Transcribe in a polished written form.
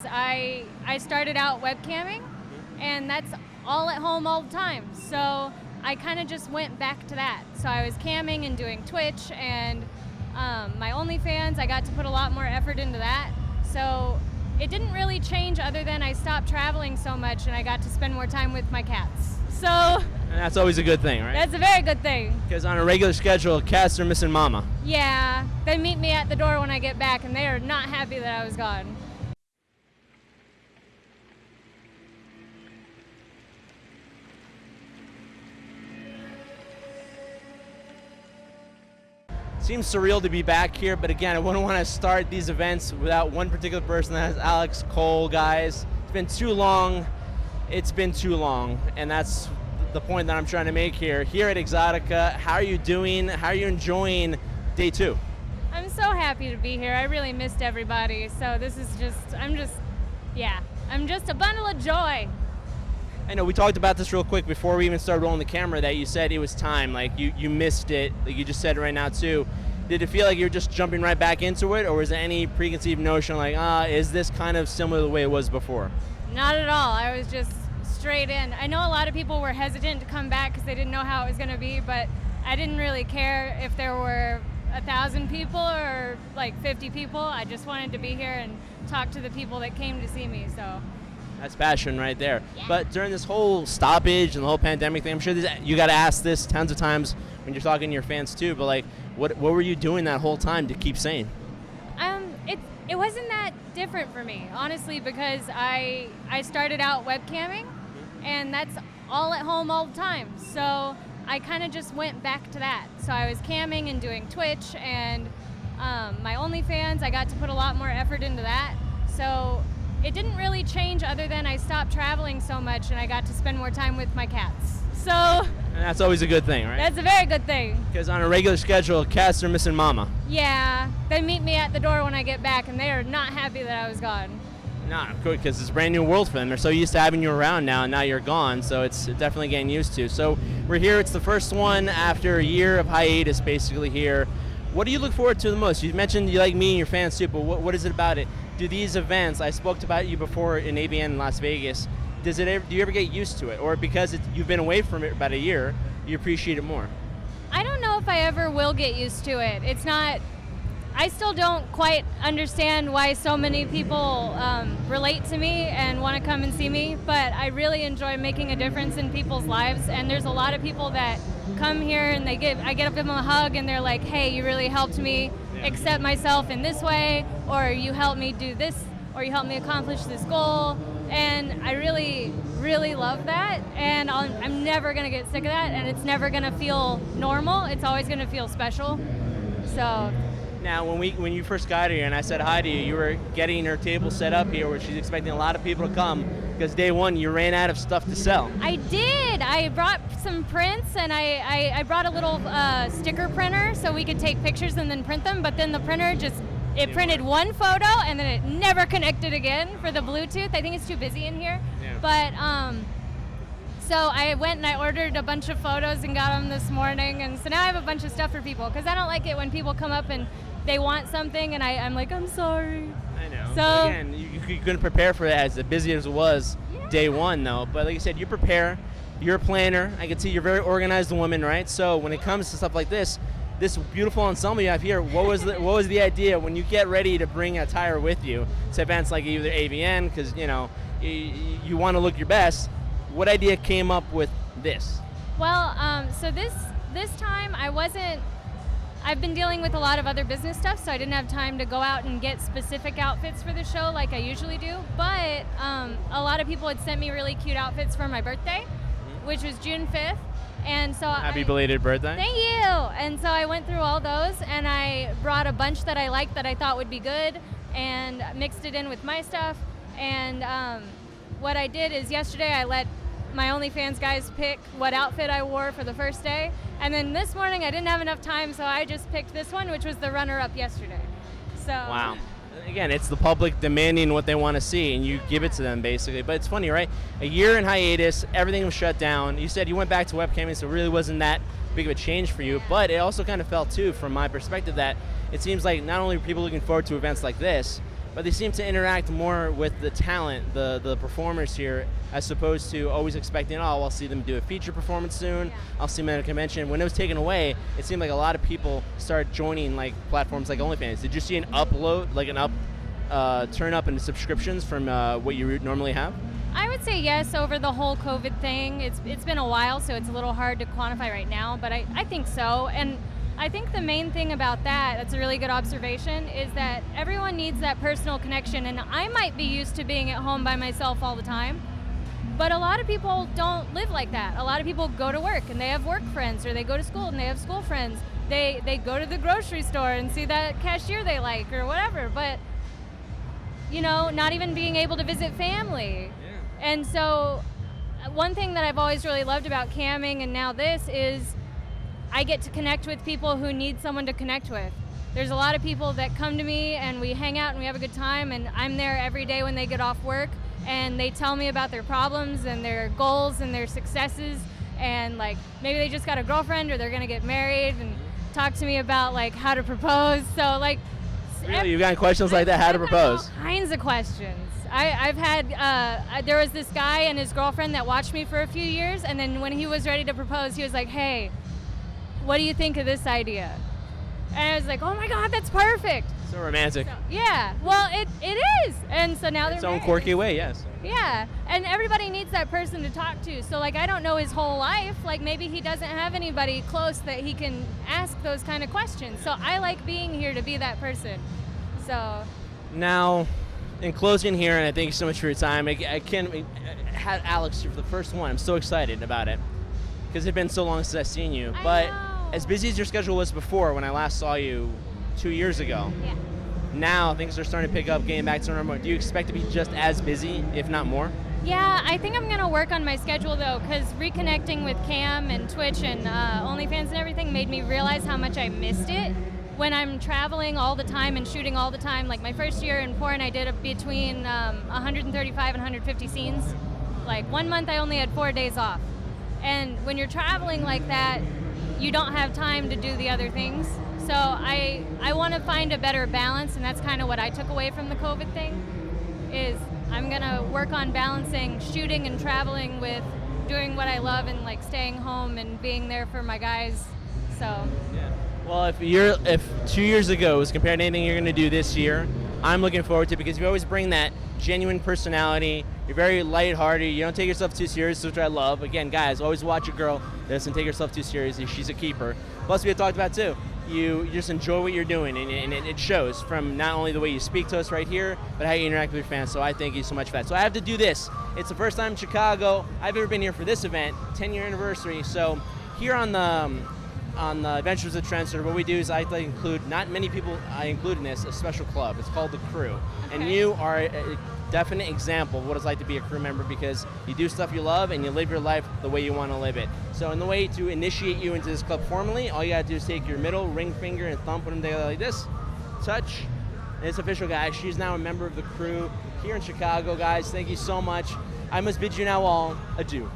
I started out webcamming, and that's all at home all the time. So I kind of just went back to that. So I was camming and doing Twitch and my OnlyFans. I got to put a lot more effort into that. So it didn't really change other than I stopped traveling so much and I got to spend more time with my cats. So And that's always a good thing, right? that's a very good thing. Because on a regular schedule, cats are missing mama. Yeah, they meet me at the door when I get back and they are not happy that I was gone. Seems surreal to be back here, but again, I wouldn't want to start these events without one particular person. That's Alex Cole, guys. It's been too long. It's been too long, and that's the point that I'm trying to make here. Here at Exxxotica, how are you doing? How are you enjoying day 2? I'm so happy to be here. I really missed everybody. So this is I'm just a bundle of joy. I know we talked about this real quick before we even started rolling the camera, that you said it was time, like you missed it, like you just said right now too. Did it feel like you're just jumping right back into it, or was there any preconceived notion like, is this kind of similar to the way it was before? Not at all. I was just straight in. I know a lot of people were hesitant to come back because they didn't know how it was going to be, but I didn't really care if there were 1,000 people or like 50 people. I just wanted to be here and talk to the people that came to see me. So that's passion right there. Yeah. But during this whole stoppage and the whole pandemic thing, I'm sure you got to ask this tons of times when you're talking to your fans too, but like, what were you doing that whole time to keep sane? It wasn't that different for me, honestly, because I started out webcamming, and that's all at home all the time. So I kind of just went back to that. So I was camming and doing Twitch and my OnlyFans. I got to put a lot more effort into that. So it didn't really change other than I stopped traveling so much and I got to spend more time with my cats. So And that's always a good thing, right? that's a very good thing. Because on a regular schedule, cats are missing mama. Yeah, they meet me at the door when I get back and they are not happy that I was gone. No, good, because it's a brand new world for them. They're so used to having you around now, and now you're gone, so it's definitely getting used to. So we're here. It's the first one after a year of hiatus, basically here. What do you look forward to the most? You mentioned you like me and your fans too, but what is it about it? Do these events, I spoke about you before in ABN in Las Vegas, do you ever get used to it? Or because you've been away from it about a year, you appreciate it more? I don't know if I ever will get used to it. It's not, I still don't quite understand why so many people relate to me and want to come and see me, but I really enjoy making a difference in people's lives, and there's a lot of people that come here and I get up, give them a hug, and they're like, hey, you really helped me accept myself in this way, or you helped me do this, or you helped me accomplish this goal, and I really, really love that, and I'm never going to get sick of that, and it's never going to feel normal. It's always going to feel special. So now, when you first got here and I said hi to you, you were getting her table set up here where she's expecting a lot of people to come because day one you ran out of stuff to sell. I did. I brought some prints, and I brought a little sticker printer so we could take pictures and then print them, but then the printer it printed one photo and then it never connected again for the Bluetooth. I think it's too busy in here. Yeah. But so I went and I ordered a bunch of photos and got them this morning, and so now I have a bunch of stuff for people because I don't like it when people come up and they want something and I'm like, I'm sorry. I know. So again, you couldn't prepare for that as busy as it was day one though. But like you said, you prepare, you're a planner. I can see you're a very organized woman, right? So when it comes to stuff like this beautiful ensemble you have here, what was the idea when you get ready to bring attire with you to events like either AVN, because you want to look your best? What idea came up with this? Well, so this time I've been dealing with a lot of other business stuff, so I didn't have time to go out and get specific outfits for the show like I usually do, but a lot of people had sent me really cute outfits for my birthday, which was June 5th, and so Happy belated birthday. Thank you! And so I went through all those, and I brought a bunch that I liked that I thought would be good, and mixed it in with my stuff, and what I did is yesterday I let my OnlyFans guys pick what outfit I wore for the first day, and then this morning I didn't have enough time, so I just picked this one, which was the runner-up yesterday. So wow. Again, it's the public demanding what they want to see, and you give it to them basically. But it's funny, right? A year in hiatus, everything was shut down. You said you went back to webcamming, so it really wasn't that big of a change for you, but it also kind of felt too, from my perspective, that it seems like not only are people looking forward to events like this, but they seem to interact more with the talent, the performers here, as opposed to always expecting, oh, I'll see them do a feature performance soon, I'll see them at a convention. When it was taken away, it seemed like a lot of people started joining like platforms like OnlyFans. Did you see an upload, like turn up in subscriptions from what you normally have? I would say yes over the whole COVID thing. It's been a while, so it's a little hard to quantify right now, but I think so. And I think the main thing about that's a really good observation, is that everyone needs that personal connection. And I might be used to being at home by myself all the time, but a lot of people don't live like that. A lot of people go to work and they have work friends, or they go to school and they have school friends. They go to the grocery store and see that cashier they like or whatever, but not even being able to visit family. And so one thing that I've always really loved about camming and now this is I get to connect with people who need someone to connect with. There's a lot of people that come to me and we hang out and we have a good time, and I'm there every day when they get off work and they tell me about their problems and their goals and their successes, and like maybe they just got a girlfriend or they're gonna get married, and talk to me about like how to propose. So like, really, you've got questions like that, how to propose? All kinds of questions. I've had, there was this guy and his girlfriend that watched me for a few years, and then when he was ready to propose, he was like, hey, what do you think of this idea? And I was like, oh my God, that's perfect. So romantic. So, yeah, well, it is. And so now they're its own married. quirky way, yes. Yeah, and everybody needs that person to talk to. So like, I don't know his whole life. Like maybe he doesn't have anybody close that he can ask those kind of questions. So I like being here to be that person. So. Now, in closing here, and I thank you so much for your time. I had Alex here for the first one. I'm so excited about it because it's been so long since I've seen you. But as busy as your schedule was before when I last saw you 2 years ago, now things are starting to pick up, getting back to normal. Do you expect to be just as busy, if not more? Yeah, I think I'm going to work on my schedule though, because reconnecting with Cam and Twitch and OnlyFans and everything made me realize how much I missed it. When I'm traveling all the time and shooting all the time, like my first year in porn, I did between 135 and 150 scenes. Like 1 month I only had 4 days off. And when you're traveling like that, you don't have time to do the other things. So I want to find a better balance, and that's kind of what I took away from the COVID thing, is I'm going to work on balancing shooting and traveling with doing what I love and like staying home and being there for my guys. So. Yeah. Well, if 2 years ago was compared to anything you're going to do this year, I'm looking forward to it because you always bring that genuine personality. You're very lighthearted. You don't take yourself too serious, which I love. Again, guys, always watch a girl that doesn't take herself too seriously. She's a keeper. Plus, we had talked about too. You just enjoy what you're doing, and it shows from not only the way you speak to us right here, but how you interact with your fans. So I thank you so much for that. So I have to do this. It's the first time in Chicago I've ever been here for this event, 10-year anniversary. So here on the Adventures of Trendsetter, what we do is I like to include, not many people I include in this, a special club. It's called the Crew. Okay. And you are a definite example of what it's like to be a crew member, because you do stuff you love and you live your life the way you want to live it. So in the way to initiate you into this club formally, all you gotta do is take your middle ring finger and thumb, put them together like this, touch, and it's official, guys. She's now a member of the Crew here in Chicago, guys. Thank you so much. I must bid you now all adieu.